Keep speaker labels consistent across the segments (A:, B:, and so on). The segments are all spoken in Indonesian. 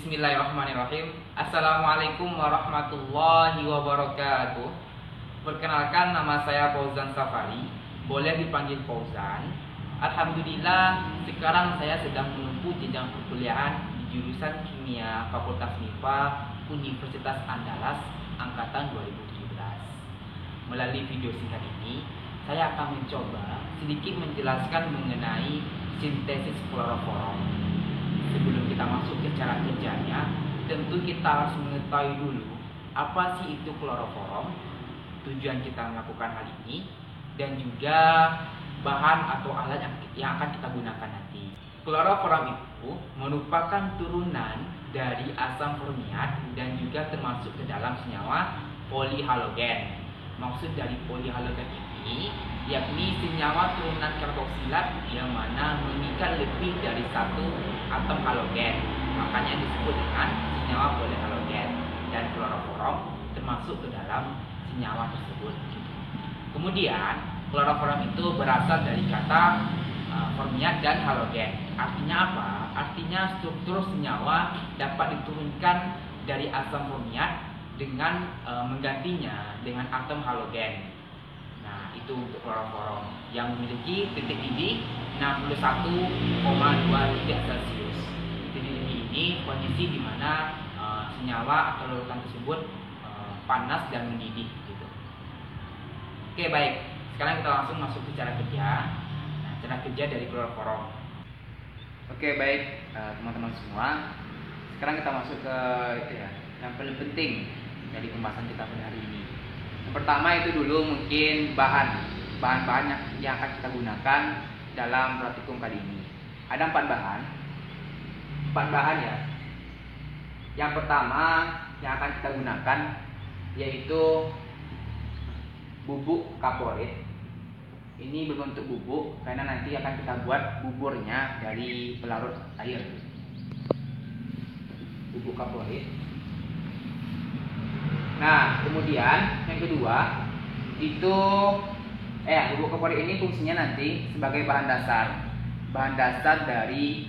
A: Bismillahirrahmanirrahim. Assalamualaikum warahmatullahi wabarakatuh. Perkenalkan, nama saya Fauzan Safari, boleh dipanggil Fauzan. Alhamdulillah, sekarang saya sedang menempuh jenjang perkuliahan di jurusan Kimia Fakultas MIPA Universitas Andalas angkatan 2017. Melalui video singkat ini, saya akan mencoba sedikit menjelaskan mengenai sintesis kloroforum. Sebelum kita masuk ke cara kerjanya, tentu kita harus mengetahui dulu apa sih itu kloroforum, tujuan kita melakukan hal ini, dan juga bahan atau alat yang akan kita gunakan nanti. Kloroforum itu merupakan turunan dari asam formiat dan juga termasuk ke dalam senyawa polihalogen. Maksud dari polihalogen ini yakni senyawa turunan karboksilat yang mana mengikat lebih dari satu atom halogen, makanya disebut dengan senyawa polihalogen, dan kloroforum termasuk ke dalam senyawa tersebut. Kemudian kloroforum itu berasal dari kata formiat dan halogen. Artinya apa? Artinya struktur senyawa dapat diturunkan dari asam formiat dengan menggantinya dengan atom halogen. Nah, itu untuk kloroforum yang memiliki titik didih 61,2 derajat Celcius. Titik didih ini kondisi di mana senyawa atau larutan tersebut panas dan mendidih gitu. Oke, baik. Sekarang kita langsung masuk ke cara kerja. Nah, cara kerja dari kloroforum. Oke, baik teman-teman semua. Sekarang kita masuk ke yang paling penting dari pembahasan kita pada hari ini. Yang pertama itu dulu mungkin bahan-bahan yang akan kita gunakan dalam praktikum kali ini. Ada 4 bahan ya. Yang pertama yang akan kita gunakan yaitu bubuk kaporit. Ini berbentuk bubuk karena nanti akan kita buat buburnya dari pelarut air. Bubuk kaporit. Nah, kemudian yang kedua itu bubuk kaporit ini fungsinya nanti sebagai bahan dasar dari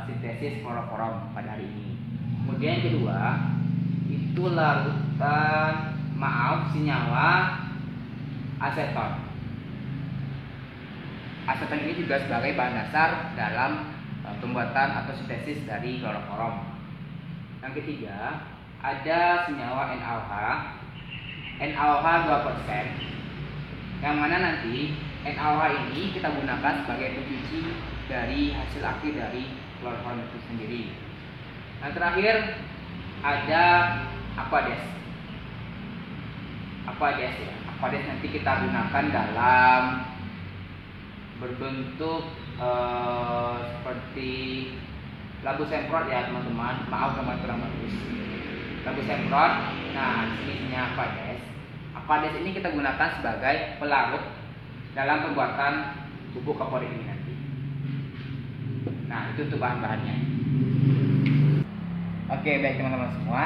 A: sintesis kloroforum pada hari ini. Kemudian yang kedua itu senyawa aseton. Aseton ini juga sebagai bahan dasar dalam pembuatan atau sintesis dari kloroforum. Yang ketiga ada senyawa NaOH 2%, yang mana nanti NaOH ini kita gunakan sebagai pencuci dari hasil akhir dari kloroforum itu sendiri. Yang terakhir ada Aquades ya. Aquades nanti kita gunakan dalam berbentuk seperti labu semprot ya teman-teman. Maaf gambar kurang bagus. Labu semprot. Nah, disininya Aquades ini kita gunakan sebagai pelarut dalam pembuatan bubuk kaporit ini nanti. Nah, itu untuk bahan-bahannya. Oke, baik teman-teman semua.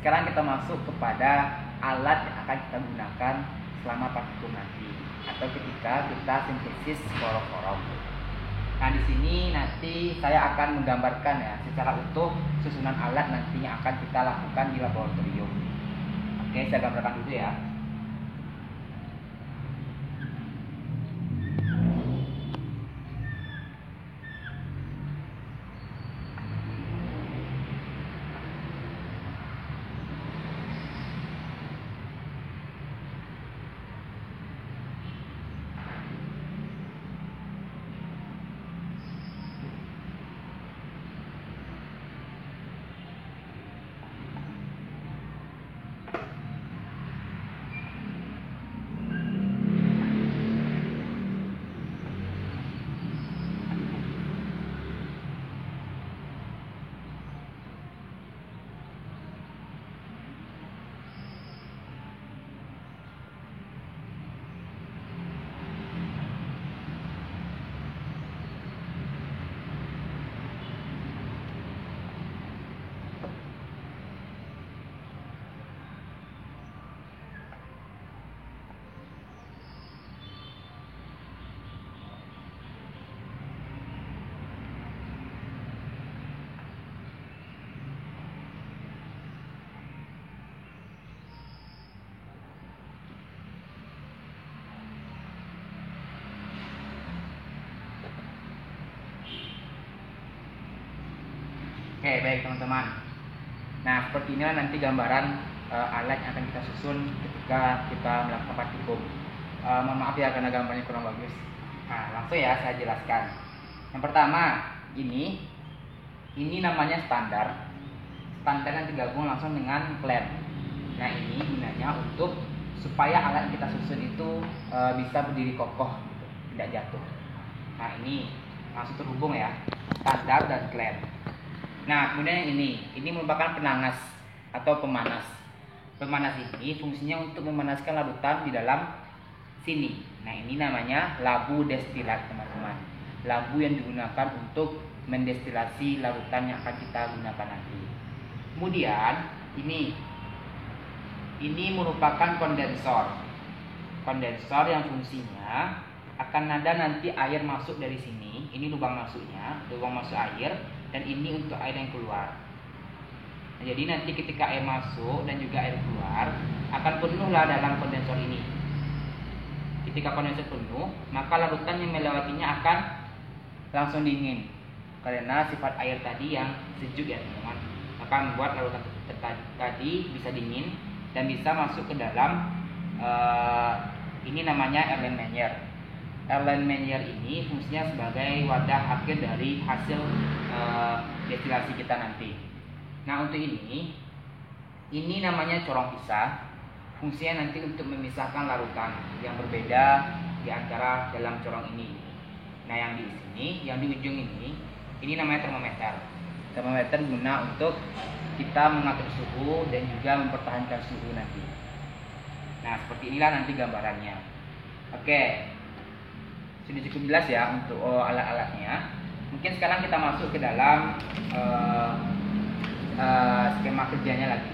A: Sekarang kita masuk kepada alat yang akan kita gunakan selama praktikum nanti atau ketika kita sintesis kloroforum. Nah, di sini nanti saya akan menggambarkan ya secara utuh susunan alat nanti yang akan kita lakukan di laboratorium. Oke, saya gambarkan dulu ya. Oke, baik teman-teman. Nah, seperti inilah nanti gambaran alat yang akan kita susun ketika kita melakukan praktikum. Mohon maaf ya karena gambarnya kurang bagus. Nah, langsung ya saya jelaskan. Yang pertama, ini namanya standar. Standar yang digabung langsung dengan klem. Nah, ini gunanya untuk supaya alat yang kita susun itu bisa berdiri kokoh, gitu, tidak jatuh. Nah, ini langsung terhubung ya, standar dan klem. Nah, kemudian yang ini merupakan penanas atau pemanas. Pemanas ini fungsinya untuk memanaskan larutan di dalam sini. Nah, ini namanya labu destilat, teman-teman. Labu yang digunakan untuk mendestilasi larutan yang akan kita gunakan nanti. Kemudian ini merupakan kondensor. Kondensor yang fungsinya akan ada nanti air masuk dari sini. Ini lubang masuknya, lubang masuk air, dan ini untuk air yang keluar. Nah, jadi nanti ketika air masuk dan juga air keluar akan penuhlah dalam kondensor ini. Ketika kondensor penuh, maka larutan yang melewatinya akan langsung dingin karena sifat air tadi yang sejuk ya teman-teman, akan membuat larutan tadi bisa dingin dan bisa masuk ke dalam ini namanya Erlenmeyer. Erlenmeyer ini fungsinya sebagai wadah akhir dari hasil destilasi kita nanti. Nah, untuk ini namanya corong pisah. Fungsinya nanti untuk memisahkan larutan yang berbeda di antara dalam corong ini. Nah, yang di sini, yang di ujung ini namanya termometer. Termometer guna untuk kita mengatur suhu dan juga mempertahankan suhu nanti. Nah, seperti inilah nanti gambarannya. Oke. Sudah cukup jelas ya untuk alat-alatnya. Mungkin sekarang kita masuk ke dalam skema kerjanya lagi.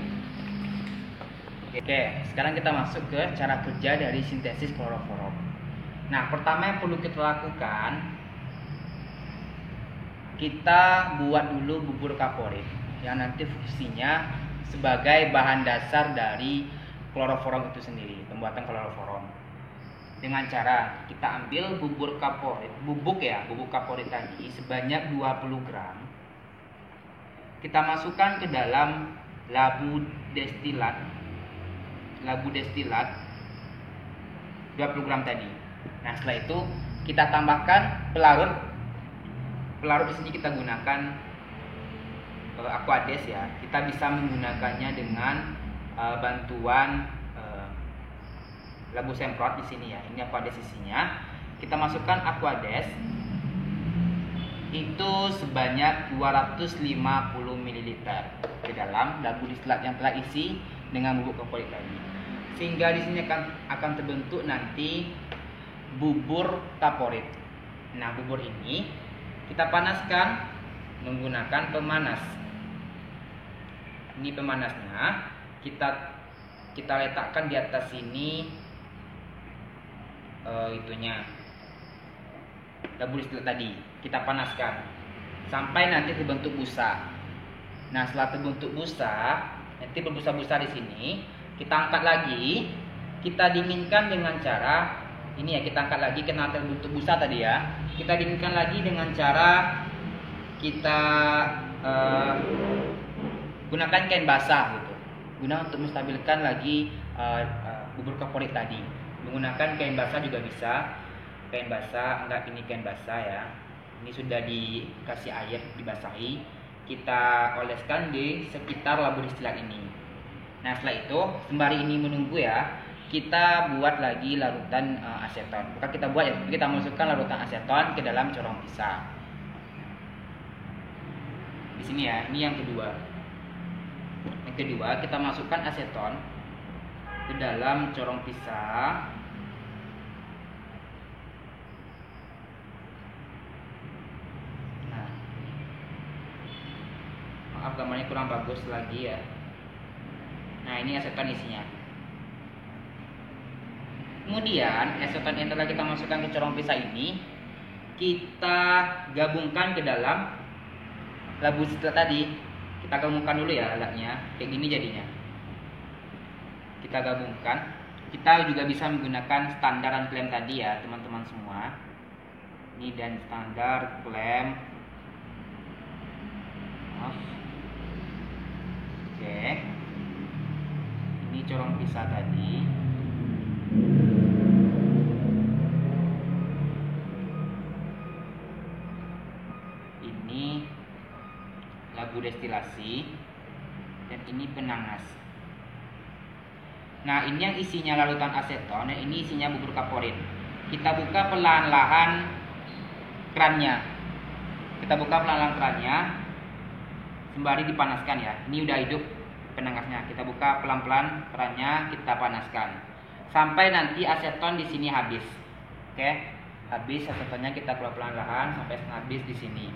A: Oke, sekarang kita masuk ke cara kerja dari sintesis kloroforum. Nah, pertama yang perlu kita lakukan, kita buat dulu bubur kaporit yang nanti fungsinya sebagai bahan dasar dari kloroforum itu sendiri, pembuatan kloroforum. Dengan cara kita ambil bubuk kaporit tadi sebanyak 20 gram. Kita masukkan ke dalam labu destilat 20 gram tadi. Nah, setelah itu kita tambahkan pelarut. Pelarut di sini kita gunakan Aquades ya. Kita bisa menggunakannya dengan bantuan labu semprot di sini ya. Ini Aquades isinya. Kita masukkan Aquades itu sebanyak 250 ml ke dalam labu destilat yang telah isi dengan bubuk kaporit tadi. Sehingga di sini akan terbentuk nanti bubur kaporit. Nah, bubur ini kita panaskan menggunakan pemanas. Ini pemanasnya kita letakkan di atas sini labu destilat tadi kita panaskan sampai nanti terbentuk busa. Nah, setelah terbentuk busa, nanti berbusa-busa di sini, kita angkat lagi, kita dinginkan dengan cara ini ya, kita angkat lagi karena terbentuk busa tadi ya. Kita dinginkan lagi dengan cara kita gunakan kain basah gitu. Guna untuk menstabilkan lagi bubur kaporit tadi. Menggunakan kain basah juga bisa. Kain basah, anggap ini kain basah ya. Ini sudah dikasih air, dibasahi. Kita oleskan di sekitar labu destilat ini. Nah, setelah itu sembari ini menunggu ya, kita buat lagi larutan aseton. Bukan kita buat ya, kita masukkan larutan aseton ke dalam corong pisah. Di sini ya, ini yang kedua. Yang kedua, kita masukkan aseton ke dalam corong pisah. Nah, maaf gambarnya kurang bagus lagi ya. Nah, ini aseton isinya. Kemudian aseton yang telah kita masukkan ke corong pisah ini kita gabungkan ke dalam labu destilat tadi. Kita gabungkan dulu ya alatnya, kayak gini jadinya. Kita gabungkan. Kita juga bisa menggunakan standaran klem tadi ya teman-teman semua. Ini dan standar klem. Maaf. Oke. Ini corong pisah tadi. Ini labu destilasi dan ini penangas. Nah, ini yang isinya larutan aseton dan ini isinya bubur kaporit. Kita buka pelan-lahan kerannya. Sembari dipanaskan ya. Ini udah hidup penangasnya. Kita buka pelan-pelan kerannya, kita panaskan sampai nanti aseton di sini habis. Oke, habis asetonnya kita pelan-pelan sampai habis di sini.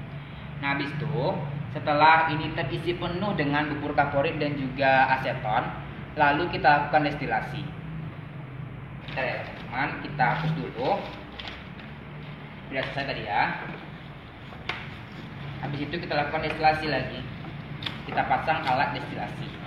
A: Nah, habis itu setelah ini terisi penuh dengan bubur kaporit dan juga aseton, lalu kita lakukan destilasi. Bentar ya teman-teman, kita hapus dulu. Sudah selesai tadi ya. Habis itu kita lakukan destilasi lagi. Kita pasang alat destilasi.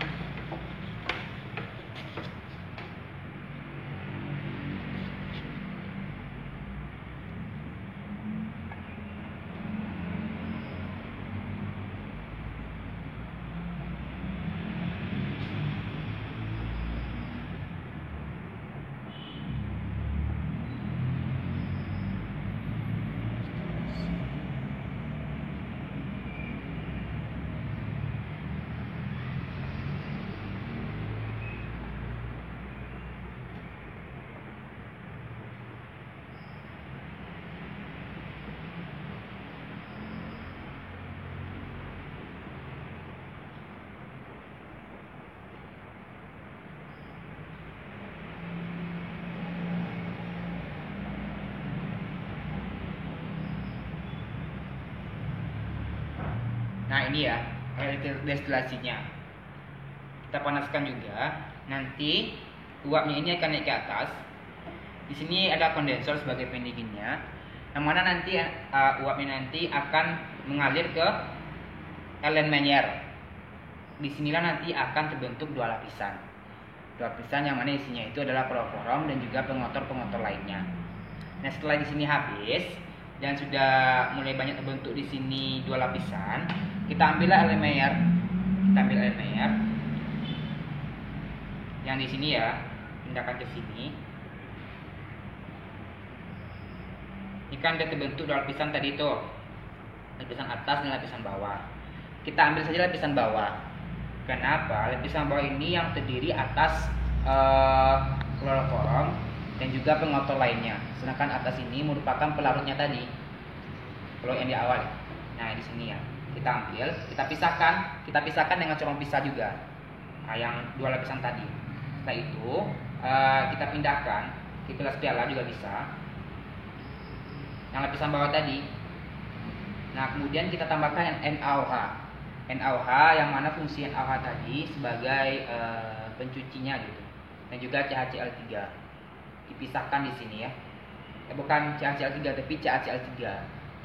A: Nah, ini ya air destilasinya. Kita panaskan juga. Nanti uapnya ini akan naik ke atas. Di sini ada kondensor sebagai pendinginnya. Yang mana nanti uapnya nanti akan mengalir ke Ellen Meyer. Disinilah nanti akan terbentuk dua lapisan. Dua lapisan yang mana isinya itu adalah kloroform dan juga pengotor-pengotor lainnya. Nah, setelah di sini habis dan sudah mulai banyak terbentuk di sini dua lapisan, kita ambillah Ellen Meyer. Yang di sini ya, pindahkan ke sini. Ini kan sudah terbentuk dua lapisan tadi itu, lapisan atas dan lapisan bawah. Kita ambil saja lapisan bawah. Kenapa? Lapisan bawah ini yang terdiri atas kloroform dan juga pengotor lainnya. Sedangkan atas ini merupakan pelarutnya tadi. Kalau yang di awal. Nah, di sini ya. Kita ambil, kita pisahkan dengan corong pisah juga. Nah, yang dua lapisan tadi. Setelah itu kita pindahkan ke gelas piala juga bisa. Yang lapisan bawah tadi. Nah, kemudian kita tambahkan NaOH. NaOH yang mana fungsi NaOH tadi sebagai pencucinya gitu. Dan juga CaCl3. Dipisahkan di sini ya. Bukan CaCl3 tapi CaCl3.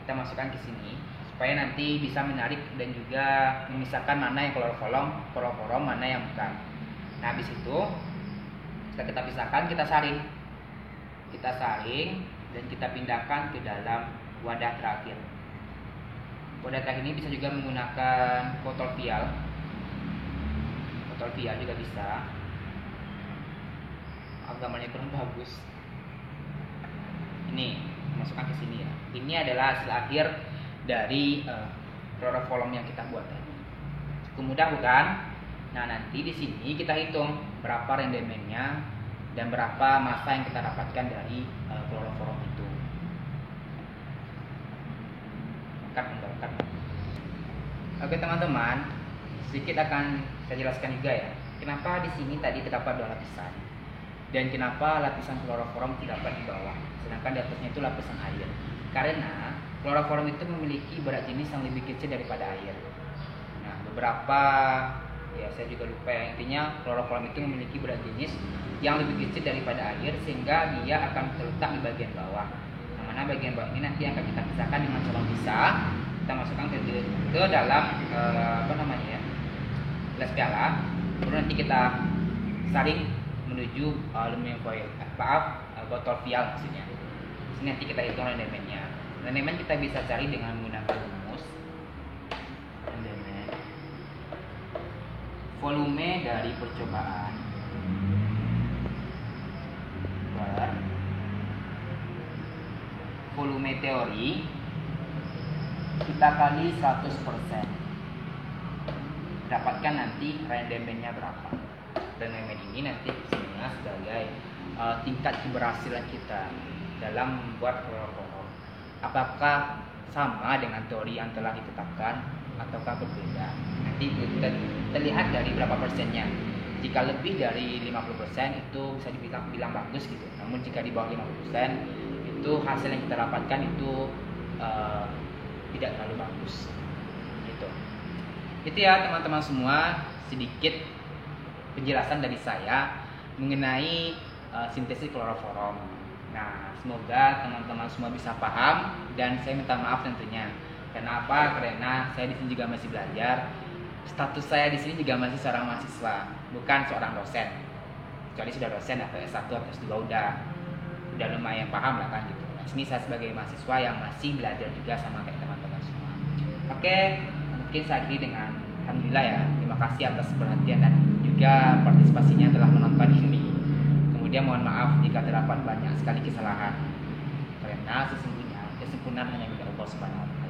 A: Kita masukkan ke sini supaya nanti bisa menarik dan juga memisahkan mana yang kloroform, mana yang bukan. Nah, habis itu setelah kita pisahkan, kita saring dan kita pindahkan ke dalam wadah terakhir. Wadah terakhir ini bisa juga menggunakan botol vial juga bisa. Gambarnya kurang bagus. Ini masukkan ke sini ya. Ini adalah hasil akhir dari kloroform yang kita buat tadi. Cukup mudah bukan? Nah, nanti di sini kita hitung berapa rendemennya dan berapa massa yang kita dapatkan dari kloroform itu. Oke teman-teman, sedikit akan saya jelaskan juga ya. Kenapa di sini tadi terdapat dua lapisan dan kenapa lapisan kloroform terdapat di bawah, sedangkan di atasnya itu lapisan air. Karena kloroform itu memiliki berat jenis yang lebih kecil daripada air. Nah, beberapa ya saya juga lupa ya, intinya kloroform itu memiliki berat jenis yang lebih kecil daripada air sehingga dia akan terletak di bagian bawah. Nah, mana bagian bawah ini nanti akan kita pisahkan dengan corong pisah. Kita masukkan ke dalam gelas piala. Kemudian nanti kita saring menuju aluminium foil. Botol vial maksudnya. Sini nanti kita hitung rendemennya. Rendemen kita bisa cari dengan menggunakan rumus rendemen volume dari percobaan per volume teori kita kali 100%, dapatkan nanti randomnya berapa. Random ini nanti sebenarnya sebagai tingkat keberhasilan kita dalam membuat fluoroforum. Apakah sama dengan teori yang telah ditetapkan ataukah berbeda? Nanti terlihat dari berapa persennya. Jika lebih dari 50% itu bisa dibilang bagus gitu. Namun jika di bawah 50% itu hasil yang kita dapatkan itu tidak terlalu bagus gitu. Itu ya teman-teman semua, sedikit penjelasan dari saya mengenai sintesis kloroforum. Nah, semoga teman-teman semua bisa paham dan saya minta maaf tentunya. Kenapa? Karena saya di sini juga masih belajar. Status saya di sini juga masih seorang mahasiswa, bukan seorang dosen. Kecuali sudah dosen atau S1 atau S2 udah lumayan paham lah kan gitu. Nah, sini saya sebagai mahasiswa yang masih belajar juga sama kayak teman-teman semua. Oke, mungkin saya akhiri dengan alhamdulillah ya. Terima kasih atas perhatian dan juga partisipasinya telah menonton ini. Kemudian mohon maaf jika terdapat banyak sekali kesalahan. Karena sesungguhnya kesempurnaan hanya milik Allah Subhanahu wa taala.